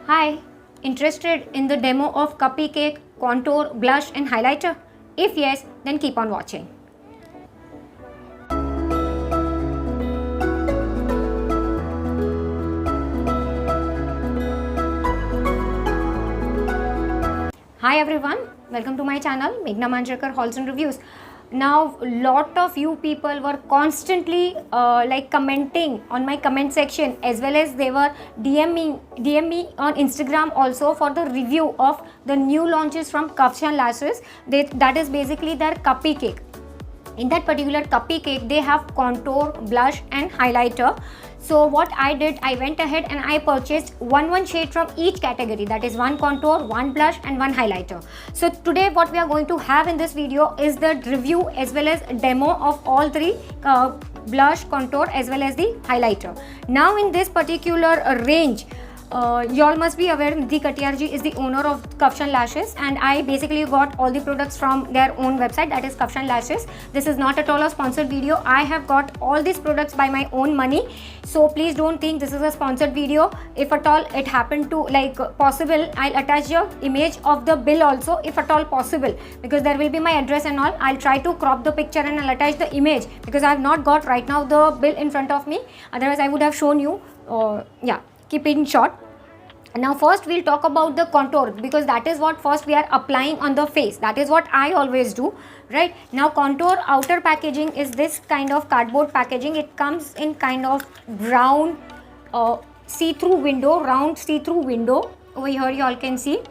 Hi, interested in the demo of Cupcake, Contour, Blush and Highlighter? If yes, then keep on watching. Hi everyone, welcome to my channel Meghna Manjrekar Hauls and Reviews. Now lot of you people were constantly commenting on my comment section, as well as they were DM me on Instagram also for the review of the new launches from Kafshan Lashes. That is basically their Cupcake. In that particular Cupcake they have contour, blush and highlighter. So what I did, I went ahead and I purchased one shade from each category, that is one contour, one blush and one highlighter. So today what we are going to have in this video is the review as well as demo of all three blush, contour as well as the highlighter. Now in this particular range, you all must be aware Nidhi Katiyar is the owner of Kafshan Lashes, and I basically got all the products from their own website, that is Kafshan Lashes. This is not at all a sponsored video. I have got all these products by my own money, so please don't think this is a sponsored video. If at all it happened to possible, I'll attach your image of the bill also, if at all possible, because there will be my address and all. I'll try to crop the picture and I'll attach the image, because I have not got right now the bill in front of me, otherwise I would have shown you. Keep it in short. Now first we'll talk about the contour, because that is what first we are applying on the face. That is what I always do, right? Now contour outer packaging is this kind of cardboard packaging. It comes in kind of brown see-through window, round see-through window. Over here you all can see.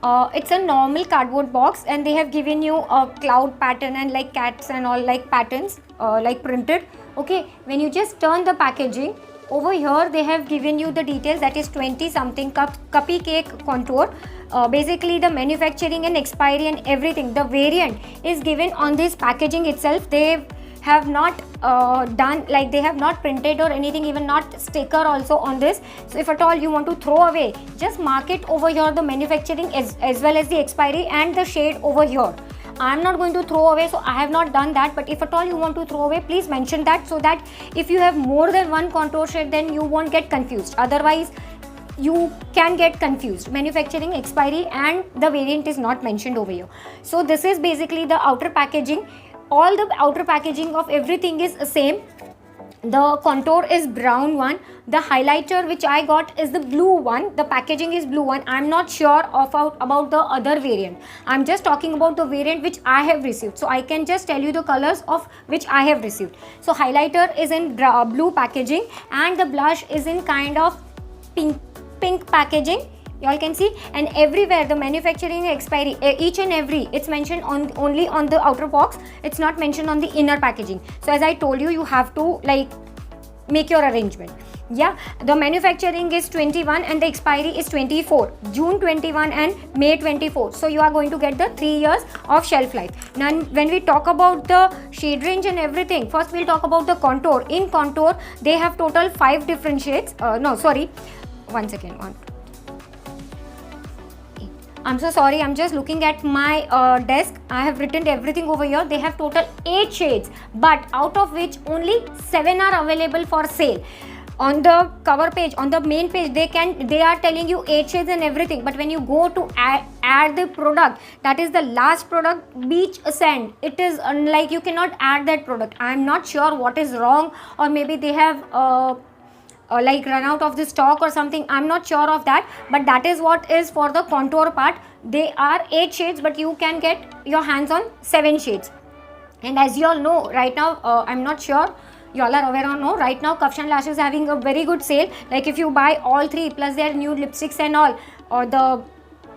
It's a normal cardboard box, and they have given you a cloud pattern and like cats and all like patterns like printed. Okay, when you just turn the packaging, over here they have given you the details, that is 20 something Cupcake contour. Basically the manufacturing and expiry and everything, the variant is given on this packaging itself. They have not done, like they have not printed or anything, even not sticker also on this. So if at all you want to throw away, just mark it over here, the manufacturing as well as the expiry and the shade over here. I am not going to throw away, so I have not done that. But if at all you want to throw away, please mention that, so that if you have more than one contour shade, then you won't get confused. Otherwise you can get confused. Manufacturing, expiry and the variant is not mentioned over here. So this is basically the outer packaging. All the outer packaging of everything is the same. The contour is brown one. The highlighter which I got is the blue one. The packaging is blue one. I'm not sure about the other variant. I'm just talking about the variant which I have received. So I can just tell you the colors of which I have received. So highlighter is in blue packaging, and the blush is in kind of pink packaging. You all can see, and everywhere the manufacturing expiry, each and every, it's mentioned only on the outer box. It's not mentioned on the inner packaging. So as I told you, you have to make your arrangement. Yeah, the manufacturing is 21 and the expiry is 24, June 21 and May 24. So you are going to get the 3 years of shelf life. Now when we talk about the shade range and everything, first we'll talk about the contour. In contour they have total 5 different shades. I'm so sorry, I'm just looking at my desk. I have written everything over here. They have total 8 shades, but out of which only 7 are available for sale. On the cover page, on the main page, they are telling you 8 shades and everything, but when you go to add the product, that is the last product, Beach Sand, it is unlike, you cannot add that product. I am not sure what is wrong, or maybe they have run out of the stock or something. I'm not sure of that, but that is what is for the contour part. They are 8 shades, but you can get your hands on 7 shades. And as you all know, right now I'm not sure you all are aware or no, right now Kafshan Lashes is having a very good sale. Like if you buy all 3 plus their new lipsticks and all, or the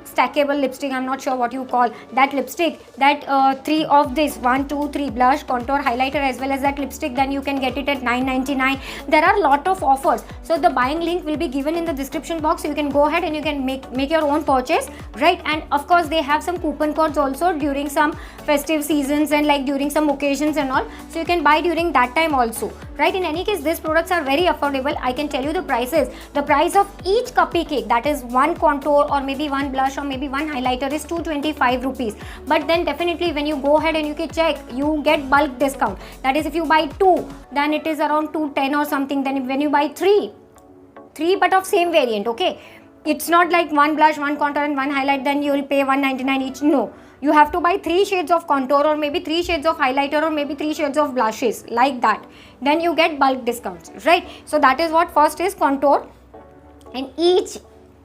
stackable lipstick, I'm not sure what you call that lipstick, that 3 of this, 1 2 3 blush, contour, highlighter as well as that lipstick, then you can get it at $9.99. There are a lot of offers, so the buying link will be given in the description box. So you can go ahead and you can make your own purchase, right? And of course they have some coupon codes also during some festive seasons and during some occasions and all, so you can buy during that time also, right? In any case, these products are very affordable. I can tell you the prices. The price of each Cupcake, that is one contour or maybe one blush or maybe one highlighter, is 225 rupees. But then definitely when you go ahead and you can check, you get bulk discount. That is, if you buy 2, then it is around 210 or something. Then when you buy 3 but of same variant, okay, it's not like one blush, one contour and one highlight, then you will pay 199 each. No, you have to buy 3 shades of contour, or maybe 3 shades of highlighter, or maybe 3 shades of blushes, like that. Then you get bulk discounts, right? So that is what first is contour. And each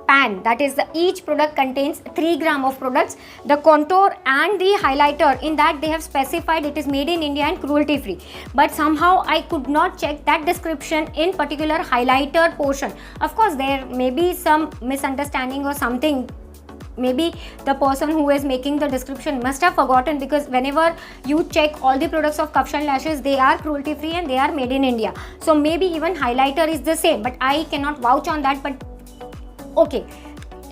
pan, that is each product contains 3 gram of products. The contour and the highlighter, in that they have specified it is made in India and cruelty free, but somehow I could not check that description in particular highlighter portion. Of course there may be some misunderstanding or something. Maybe the person who is making the description must have forgotten, because whenever you check all the products of Kavshan lashes, they are cruelty free and they are made in India. So maybe even highlighter is the same, but I cannot vouch on that. But okay,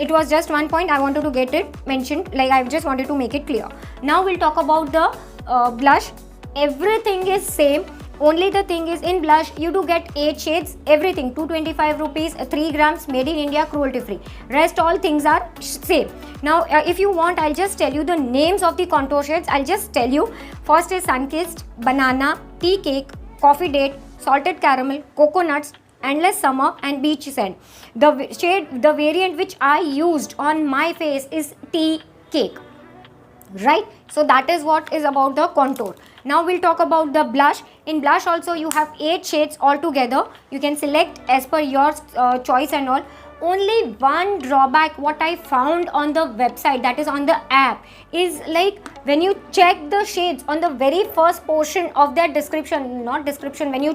it was just one point I wanted to get it mentioned, like I just wanted to make it clear. Now we'll talk about the blush. Everything is same. Only the thing is, in blush you do get 8 shades, everything 225 rupees, 3 grams, made in India, cruelty free. Rest all things are same. Now if you want, I'll just tell you the names of the contour shades. I'll just tell you. First is Sunkissed, Banana, Tea Cake, Coffee Date, Salted Caramel, Coconuts, Endless Summer and Beach Sand. The shade, the variant which I used on my face is Tea Cake, right? So that is what is about the contour. Now we'll talk about the blush. In blush also you have 8 shades altogether. You can select as per your choice and all. Only one drawback what I found on the website, that is on the app, is like when you check the shades on the very first portion of their description, not description, when you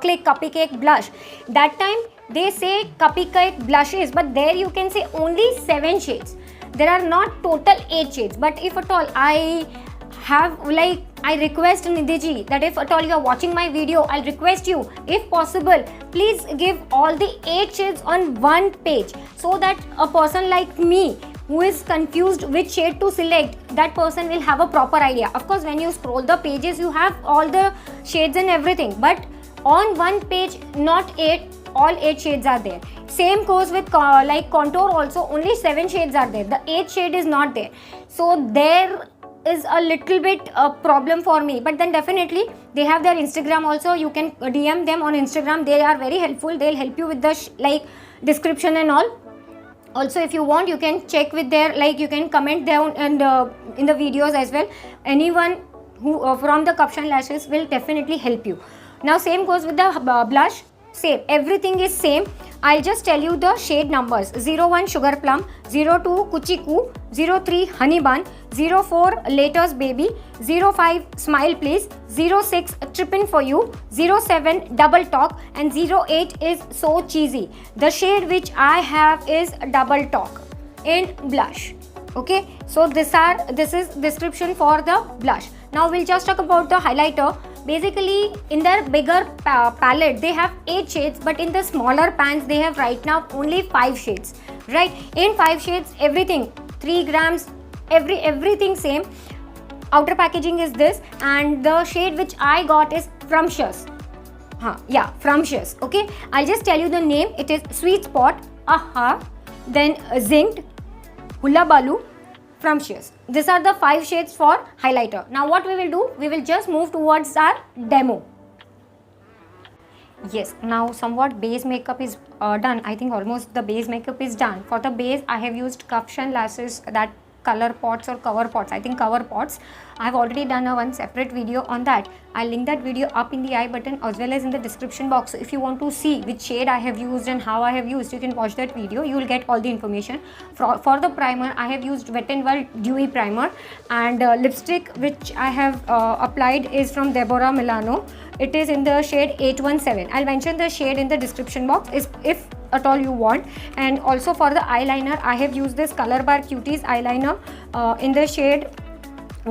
click Cupcake blush, that time they say Cupcake blushes, but there you can see only 7 shades. There are not total 8 shades. But if at all I have, like, I request Nidhi ji that if at all you are watching my video, I'll request you, if possible, please give all the 8 shades on one page, so that a person like me who is confused which shade to select, that person will have a proper idea. Of course, when you scroll the pages, you have all the shades and everything, but on one page, not 8, all 8 shades are there. Same goes with like contour also, only 7 shades are there. The 8th shade is not there. So there is a little bit a problem for me. But then definitely they have their Instagram also. You can DM them on Instagram. They are very helpful. They'll help you with the like description and all. Also, if you want, you can check with their, like, you can comment down and in the videos as well. Anyone who from the Kavshan lashes will definitely help you. Now same goes with the blush. Same, everything is same. I'll just tell you the shade numbers. 01 Sugar Plum, 02 Kuchiku, 03 Honey Bun, 04 Laters Baby, 05 Smile Please, 06 Trippin' For You, 07 Double Talk, and 08 is So Cheesy. The shade which I have is Double Talk in blush. Okay, so this is description for the blush. Now we'll just talk about the highlighter. Basically, in their bigger palette, they have 8 shades, but in the smaller pans, they have right now only 5 shades, right? In 5 shades, everything, 3 grams, everything same. Outer packaging is this, and the shade which I got is Frumptious. Frumptious, okay? I'll just tell you the name. It is Sweet Spot, Aha, then Zinked, Hula Balu, Frumptious. These are the 5 shades for highlighter. Now what we will do, we will just move towards our demo. Yes, now somewhat base makeup is done. I think almost the base makeup is done. For the base, I have used Kavshan lashes, that color pots or cover pots. I think cover pots. I have already done one separate video on that. I'll link that video up in the I button as well as in the description box. So if you want to see which shade I have used and how I have used, you can watch that video. You will get all the information. For the primer, I have used Wet n Wild Dewy Primer, and lipstick which I have applied is from Deborah Milano. It is in the shade 817. I'll mention the shade in the description box if at all you want. And also for the eyeliner, I have used this Color Bar Cuties eyeliner in the shade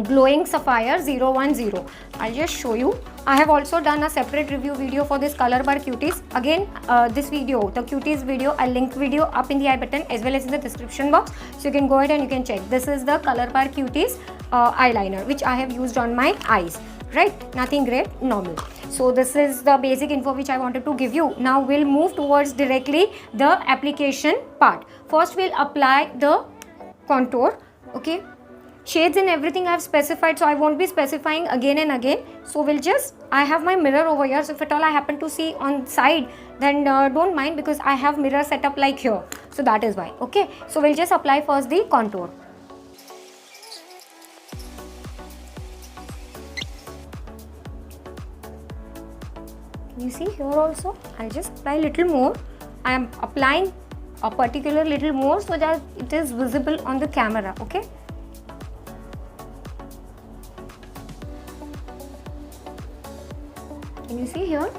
Glowing Sapphire 010. I'll just show you. I have also done a separate review video for this Color Bar Cuties. Again, this video, the Cuties video, I'll link video up in the I button as well as in the description box. So you can go ahead and you can check. This is the Color Bar Cuties eyeliner which I have used on my eyes. Right? Nothing great, normal. So this is the basic info which I wanted to give you. Now we'll move towards directly the application part. First we'll apply the contour. Okay. shades and everything I have specified, so I won't be specifying again and again. So we'll just, I have my mirror over here, so if at all I happen to see on side, then don't mind, because I have mirror set up like here, so that is why. Okay, so we'll just apply first the contour. You see here also, I'll just apply little more. I am applying a particular little more so that it is visible on the camera. Okay, can you see here?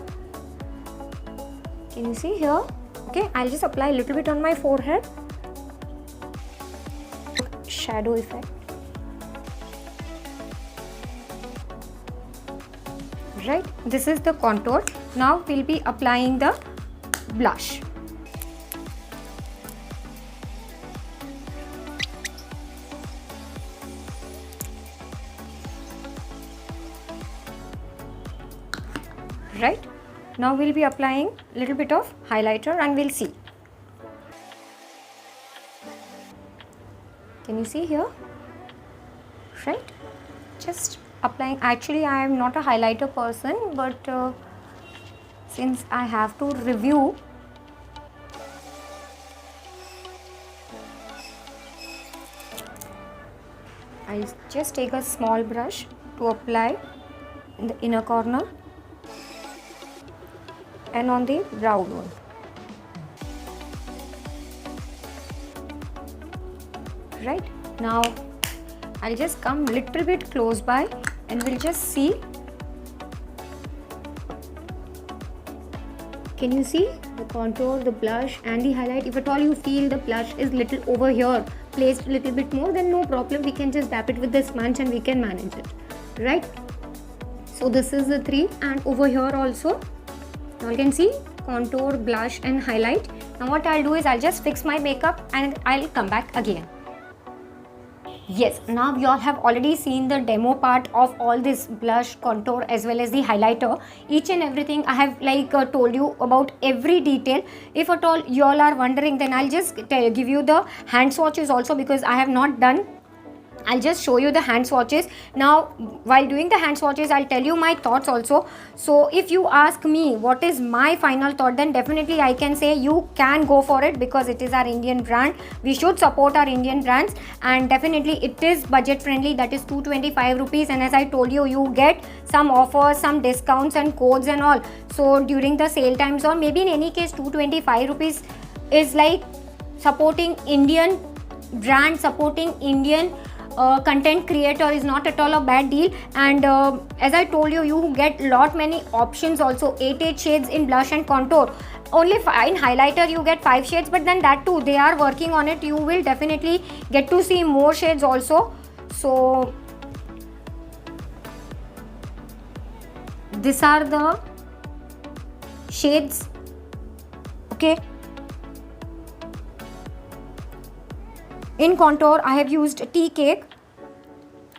Can you see here? Okay, I'll just apply a little bit on my forehead. Shadow effect. Right, this is the contour. Now we'll be applying the blush. Right, now we'll be applying a little bit of highlighter and we'll see. Can you see here? Right, just applying. Actually, I am not a highlighter person, but since I have to review, I just take a small brush to apply in the inner corner and on the brow bone. Right, now I'll just come little bit close by and we'll just see. Can you see the contour, the blush and the highlight? If at all you feel the blush is little over here, placed a little bit more, then no problem, we can just dab it with the sponge and we can manage it. Right, so this is the three, and over here also you can see contour, blush and highlight. Now what I'll do is I'll just fix my makeup and I'll come back again. Yes, now you all have already seen the demo part of all this blush, contour as well as the highlighter. Each and everything I have told you about every detail. If at all you all are wondering, then I'll just give you the hand swatches also, because I have not done. I'll just show you the hand swatches. Now while doing the hand swatches, I'll tell you my thoughts also. So if you ask me what is my final thought, then definitely I can say you can go for it, because it is our Indian brand. We should support our Indian brands, and definitely it is budget friendly, that is 225 rupees, and as I told you, you get some offers, some discounts and codes and all. So during the sale times, or maybe in any case 225 rupees is like supporting Indian brand, supporting Indian content creator is not at all a bad deal. And as I told you, you get lot many options also, 8 shades in blush and contour. Only in highlighter you get 5 shades, but then that too they are working on it. You will definitely get to see more shades also. So these are the shades. Okay, in contour I have used tea cake.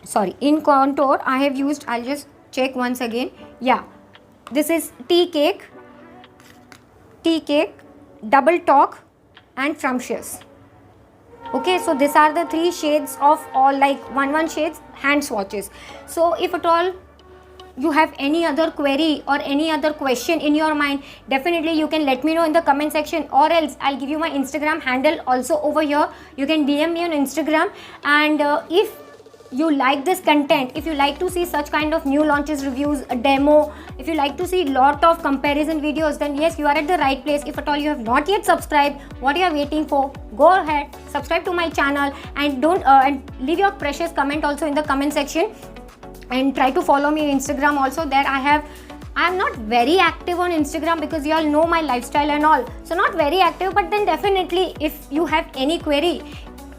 Sorry, in contour I have used, I'll just check once again. Yeah, this is tea cake, double talk and Frumptuous. Okay, so these are the 3 shades of all, like one shades hand swatches. So if at all you have any other query or any other question in your mind, definitely you can let me know in the comment section, or else I'll give you my Instagram handle also over here. You can DM me on Instagram. And if you like this content, if you like to see such kind of new launches, reviews, a demo, if you like to see lot of comparison videos, then yes, you are at the right place. If at all you have not yet subscribed, what you are waiting for? Go ahead, subscribe to my channel, and don't and leave your precious comment also in the comment section. And try to follow me on Instagram also. There I am not very active on Instagram, because you all know my lifestyle and all, so not very active. But then definitely if you have any query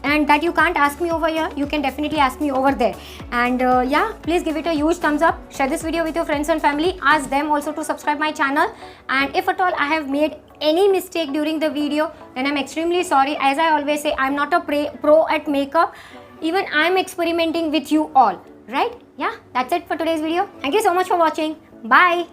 and that you can't ask me over here, you can definitely ask me over there. And yeah, please give it a huge thumbs up, share this video with your friends and family, ask them also to subscribe my channel. And if at all I have made any mistake during the video, then I'm extremely sorry. As I always say, I'm not a pro at makeup. Even I'm experimenting with you all. Right? Yeah, that's it for today's video. Thank you so much for watching. Bye.